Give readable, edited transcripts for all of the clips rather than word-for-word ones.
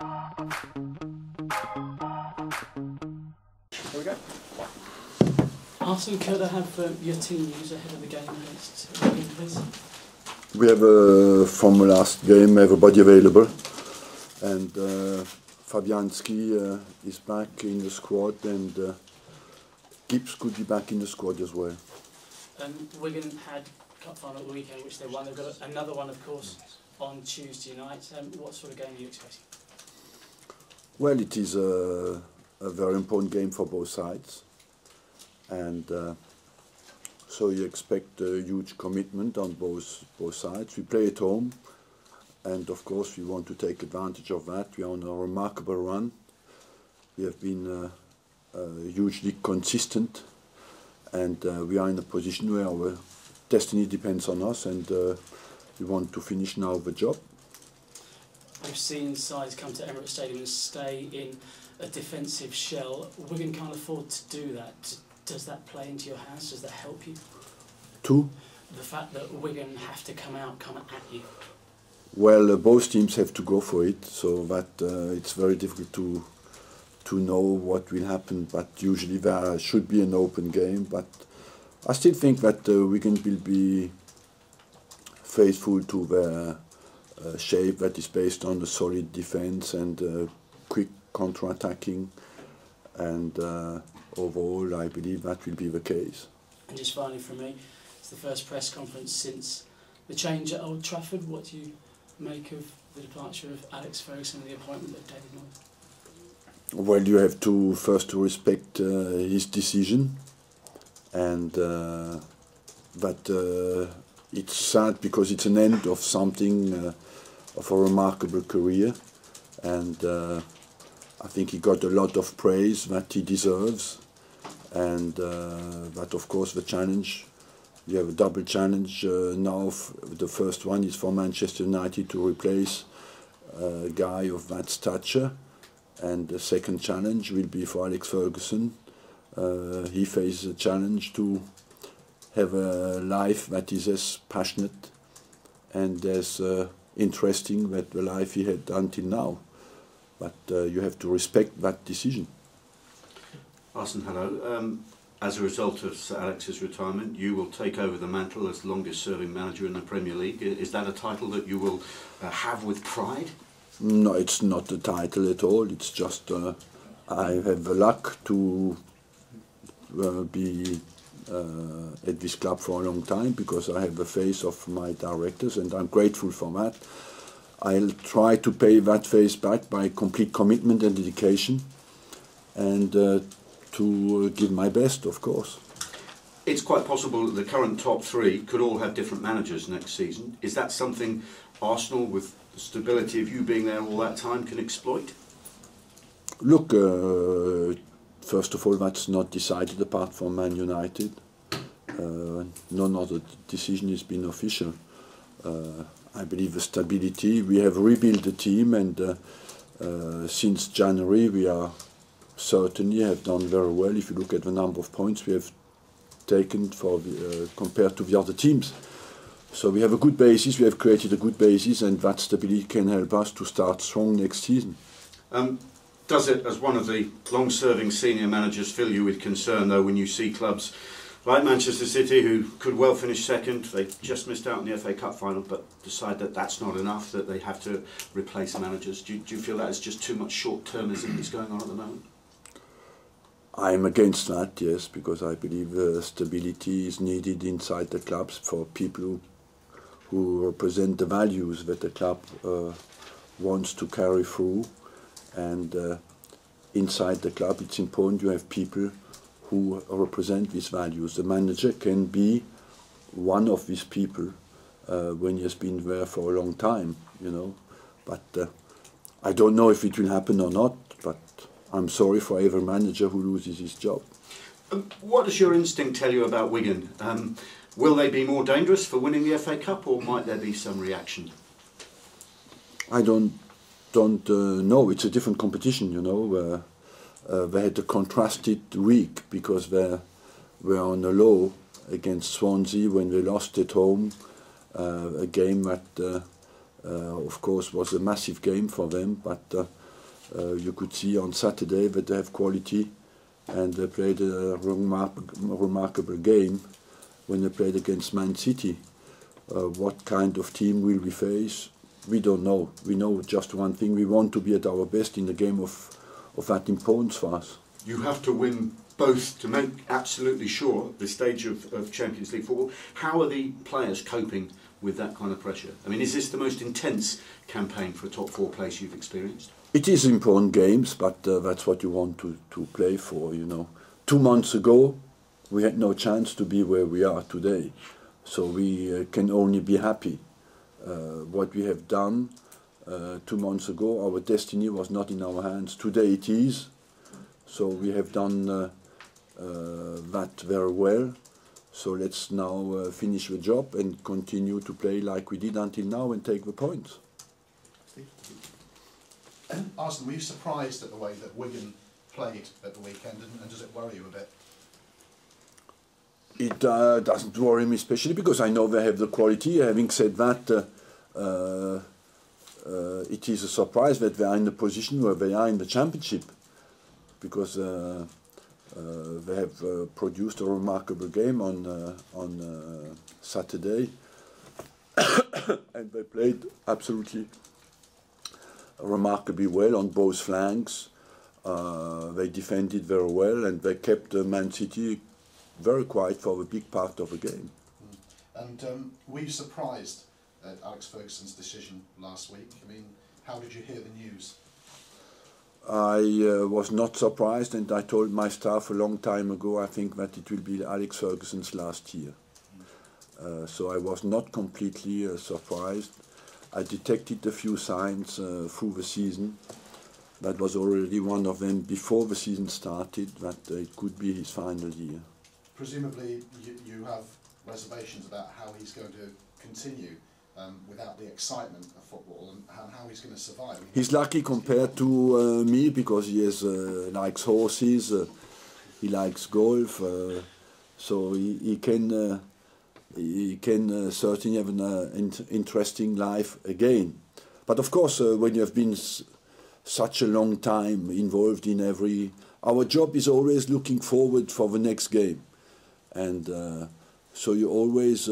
Here we go. Arsene, could I have your team news ahead of the game against Wigan, please? We have from last game everybody available, and Fabianski is back in the squad, and Gibbs could be back in the squad as well. Wigan had cup final at the weekend, which they won. They've got another one, of course, on Tuesday night. What sort of game are you expecting? Well, it is a very important game for both sides, and so you expect a huge commitment on both sides. We play at home, and of course we want to take advantage of that. We are on a remarkable run. We have been hugely consistent, and we are in a position where our destiny depends on us, and we want to finish now the job. We've seen sides come to Emirates Stadium and stay in a defensive shell. Wigan can't afford to do that. Does that play into your hands? Does that help you? Two? The fact that Wigan have to come at you. Well, both teams have to go for it, so that it's very difficult to know what will happen. But usually there should be an open game. But I still think that Wigan will be faithful to their shape that is based on a solid defence and quick counter-attacking, and overall I believe that will be the case. And just finally from me, it's the first press conference since the change at Old Trafford. What do you make of the departure of Alex Ferguson and the appointment of David Moyes? Well, you have to first respect his decision, and that it's sad because it's an end of something, of a remarkable career, and I think he got a lot of praise that he deserves, and that of course the challenge, you have a double challenge now. The first one is for Manchester United to replace a guy of that stature, and the second challenge will be for Alex Ferguson. He faces a challenge to have a life that is as passionate and as interesting that the life he had until now. But you have to respect that decision. Arsene, hello. As a result of Sir Alex's retirement, you will take over the mantle as longest-serving manager in the Premier League. Is that a title that you will have with pride? No, it's not a title at all. It's just I have the luck to be at this club for a long time because I have the face of my directors, and I'm grateful for that. I'll try to pay that face back by complete commitment and dedication, and to give my best, of course. It's quite possible that the current top three could all have different managers next season. Is that something Arsenal, with the stability of you being there all that time, can exploit? Look, first of all, that's not decided apart from Man United. None of the decision has been official. I believe the stability. We have rebuilt the team, and since January we are certainly have done very well. If you look at the number of points we have taken for compared to the other teams. So we have a good basis, we have created a good basis, and that stability can help us to start strong next season. Does it, as one of the long-serving senior managers, fill you with concern, though, when you see clubs like Manchester City, who could well finish second, they just missed out in the FA Cup final, but decide that that's not enough, that they have to replace managers? Do you feel that is just too much short-termism that's going on at the moment? I'm against that, yes, because I believe stability is needed inside the clubs for people who represent the values that the club wants to carry through. And inside the club it's important you have people who represent these values. The manager can be one of these people when he has been there for a long time, you know. But I don't know if it will happen or not, but I'm sorry for every manager who loses his job. What does your instinct tell you about Wigan? Will they be more dangerous for winning the FA Cup, or might there be some reaction? I don't know. It's a different competition, you know. They had a contrasted week because they were on a low against Swansea when they lost at home, a game that of course was a massive game for them, but You could see on Saturday that they have quality, and they played a remarkable game when they played against Man City. What kind of team will we face? We don't know. We know just one thing: we want to be at our best in a game of that importance for us. You have to win both to make absolutely sure at this stage of Champions League football. How are the players coping with that kind of pressure? I mean, is this the most intense campaign for a top four place you've experienced? It is important games, but that's what you want to play for, you know. 2 months ago, we had no chance to be where we are today. So we can only be happy. What we have done 2 months ago, our destiny was not in our hands. Today it is. So we have done that very well. So let's now finish the job and continue to play like we did until now and take the points. Arsene, were you surprised at the way that Wigan played at the weekend, and does it worry you a bit? It doesn't worry me, especially because I know they have the quality. Having said that, it is a surprise that they are in the position where they are in the Championship, because they have produced a remarkable game on Saturday, and they played absolutely remarkably well on both flanks. They defended very well, and they kept Man City very quiet for a big part of the game. And were you surprised at Alex Ferguson's decision last week? I mean, how did you hear the news? I was not surprised, and I told my staff a long time ago, I think that it will be Alex Ferguson's last year. So I was not completely surprised. I detected a few signs through the season. That was already one of them before the season started, that it could be his final year. Presumably you have reservations about how he's going to continue without the excitement of football, and how he's going to survive. He's lucky compared to me, because he likes horses, he likes golf, so he can certainly have an interesting life again. But of course, when you have been such a long time involved in our job is always looking forward for the next game, and so you're always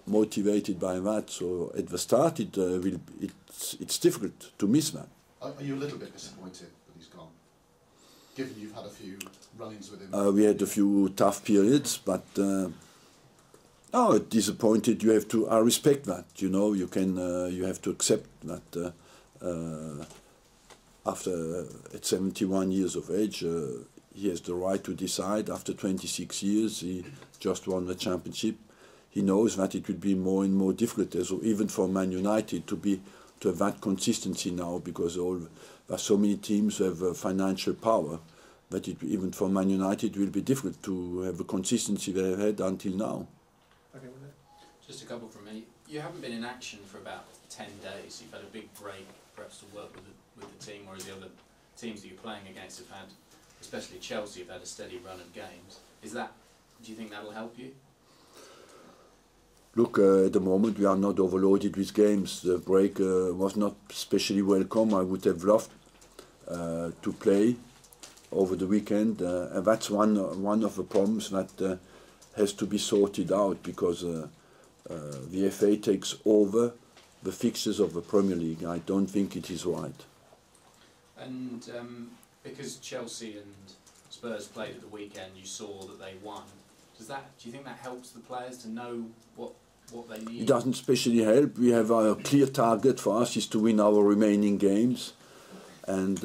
motivated by that. So at the start, it's difficult to miss that. Are you a little bit disappointed that he's gone, given you've had a few run-ins with him? We had a few tough periods, but disappointed. You have to. I respect that. You know, you have to accept that. After at 71 years of age, he has the right to decide. After 26 years, he just won the championship. He knows that it will be more and more difficult, even for Man United, to have that consistency now, because there are so many teams who have financial power that even for Man United it will be difficult to have the consistency they have had until now. Okay, with it. Just a couple from me. You haven't been in action for about 10 days. You've had a big break, perhaps to work with the team, whereas the other teams that you're playing against have had, especially Chelsea, have had a steady run of games. Do you think that'll help you? Look, at the moment we are not overloaded with games. The break was not especially welcome. I would have loved to play over the weekend, and that's one of the problems that has to be sorted out, because the FA takes over the fixtures of the Premier League. I don't think it is right. And because Chelsea and Spurs played at the weekend, you saw that they won. Do you think that helps the players to know what they need? It doesn't especially help. We have a clear target for us is to win our remaining games, and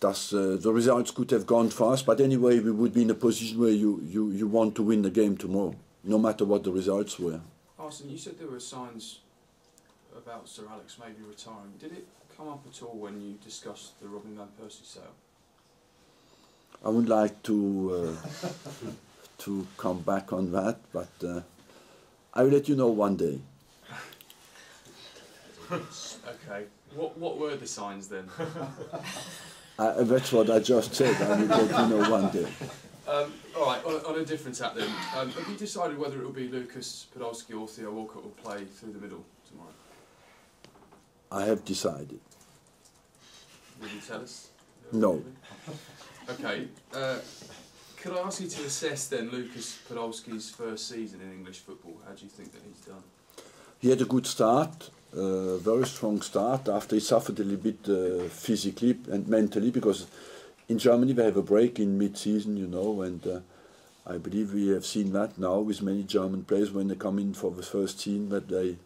thus the results could have gone fast. But anyway, we would be in a position where you want to win the game tomorrow, no matter what the results were. Arsene, you said there were signs about Sir Alex maybe retiring. Did it come up at all when you discussed the Robin van Persie sale? I would like to come back on that, but I will let you know one day. Okay. What were the signs then? That's what I just said. I will let you know one day. All right, on a different tack then. Have you decided whether it will be Lukas Podolski or Theo Walcott will play through the middle tomorrow? I have decided. With you tell us? No. Okay. Could I ask you to assess then Lukas Podolski's first season in English football? How do you think that he's done? He had a good start, very strong start, after he suffered a little bit physically and mentally, because in Germany we have a break in mid-season, you know, and I believe we have seen that now with many German players when they come in for the first team, that they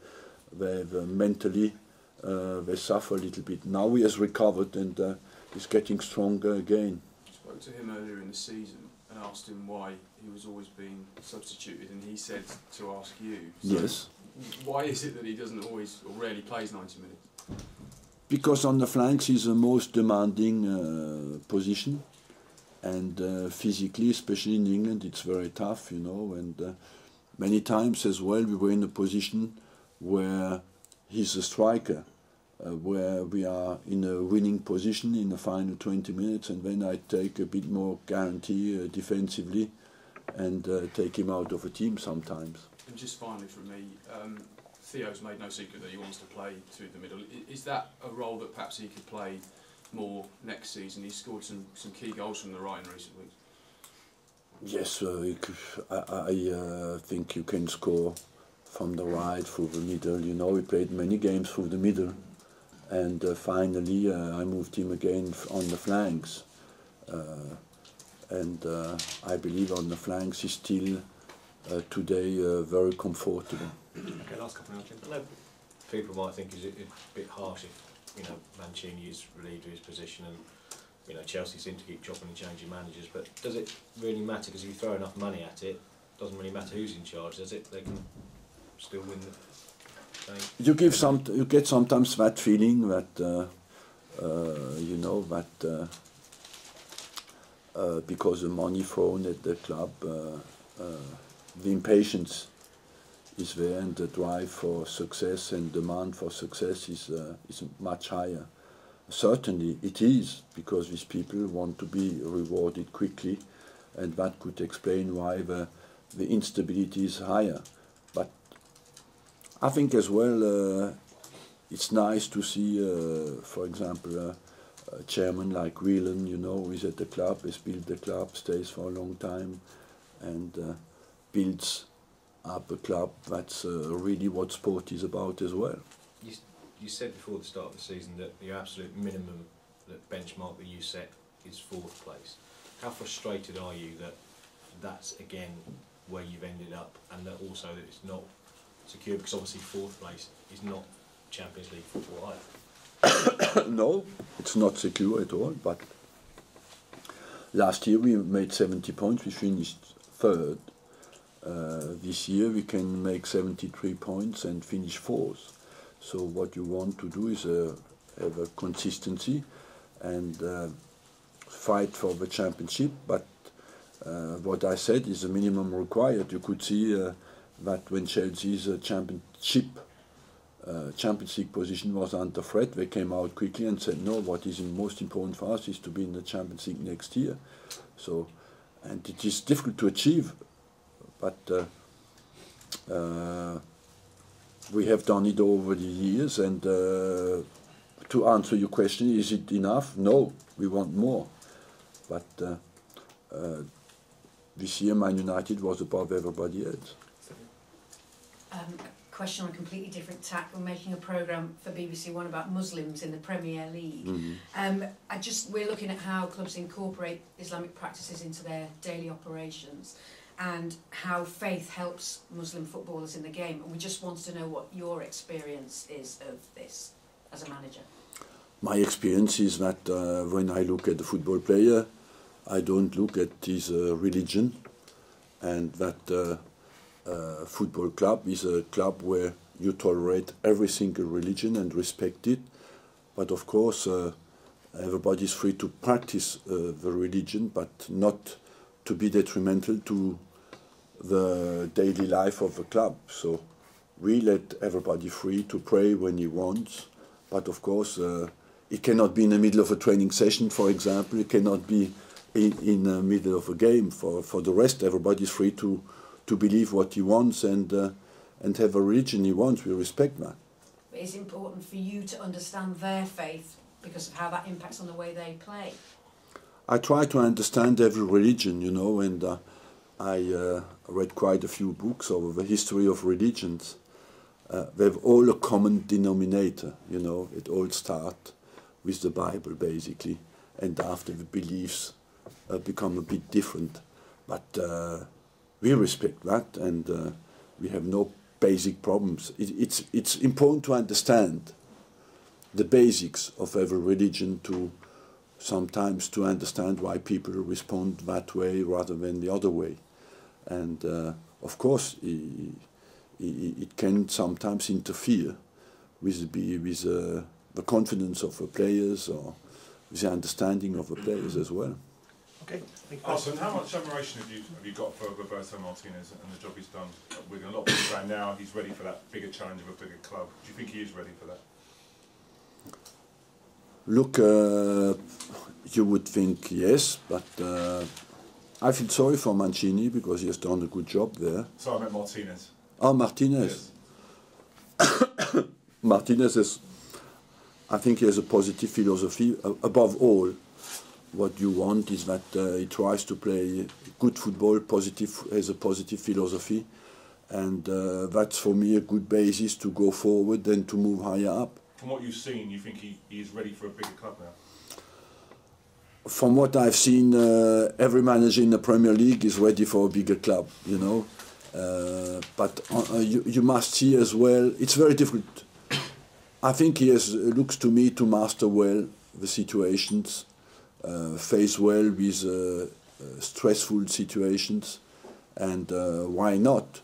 mentally they suffer a little bit. Now he has recovered and is getting stronger again. I spoke to him earlier in the season and asked him why he was always being substituted, and he said to ask you. So Yes. why is it that he doesn't always or rarely plays 90 minutes? Because on the flanks is the most demanding position, and physically, especially in England, it's very tough, you know, and many times as well we were in a position where he's a striker, where we are in a winning position in the final 20 minutes, and then I take a bit more guarantee defensively and take him out of a team sometimes. And just finally from me, Theo's made no secret that he wants to play through the middle. Is that a role that perhaps he could play more next season? He's scored some key goals from the right in recent weeks. Yes, I think you can score from the right through the middle. You know, he played many games through the middle, and finally I moved him again on the flanks. And I believe on the flanks he's still today very comfortable. Okay, last couple of minutes. I know people might think it's a bit harsh if, you know, Mancini is relieved of his position and, you know, Chelsea seem to keep chopping and changing managers, but does it really matter? Because if you throw enough money at it, it doesn't really matter who's in charge, does it? They can still win the thing. You get sometimes that feeling that you know that because the money thrown at the club, the impatience is there, and the drive for success and demand for success is much higher. Certainly it is, because these people want to be rewarded quickly, and that could explain why the instability is higher. But I think as well it's nice to see, for example, a chairman like Wigan, you know, who is at the club, has built the club, stays for a long time, and builds up a club. That's really what sport is about as well. You said before the start of the season that the absolute minimum, that benchmark that you set is 4th place. How frustrated are you that that's again where you've ended up, and that also that it's not secure, because obviously 4th place is not Champions League football either? No, it's not secure at all, but last year we made 70 points, we finished 3rd. This year we can make 73 points and finish 4th. So what you want to do is have a consistency and fight for the championship, but what I said is the minimum required. You could see that when Chelsea's Champions League position was under threat, they came out quickly and said, no, what is most important for us is to be in the Champions League next year. So, and it is difficult to achieve, but we have done it over the years, and to answer your question, is it enough? No, we want more. But this year Man United was above everybody else. Question on a completely different tack. We're making a programme for BBC One about Muslims in the Premier League. Mm-hmm. We're looking at how clubs incorporate Islamic practices into their daily operations, and how faith helps Muslim footballers in the game. And we just wanted to know what your experience is of this as a manager. My experience is that when I look at the football player, I don't look at his religion, and that football club is a club where you tolerate every single religion and respect it. But of course, everybody is free to practice the religion, but not to be detrimental to the daily life of the club. So we let everybody free to pray when he wants, but of course it cannot be in the middle of a training session, for example. It cannot be in the middle of a game. For the rest, everybody is free to believe what he wants and have a religion he wants. We respect that. But it's important for you to understand their faith because of how that impacts on the way they play? I try to understand every religion, you know, and I read quite a few books over the history of religions. They have all a common denominator, you know. It all starts with the Bible, basically, and after the beliefs become a bit different. But we respect that, and we have no basic problems. It's important to understand the basics of every religion, to sometimes to understand why people respond that way rather than the other way. And of course, it can sometimes interfere with the confidence of the players, or with the understanding of the players as well. Okay. Arsene, how much admiration have you got for Roberto Martinez and the job he's done at Wigan? A lot of people saying now he's ready for that bigger challenge of a bigger club. Do you think he is ready for that? Look, you would think yes, but I feel sorry for Mancini because he has done a good job there. So I meant Martinez. Oh, Martinez. Yes. Martinez is, I think he has a positive philosophy. Above all, what you want is that he tries to play good football, has a positive philosophy, and that's for me a good basis to go forward and to move higher up. From what you've seen, you think he is ready for a bigger club now? From what I've seen, every manager in the Premier League is ready for a bigger club, you know. But you must see as well, it's very difficult. I think he looks to me to master well the situations, face well with stressful situations, and why not?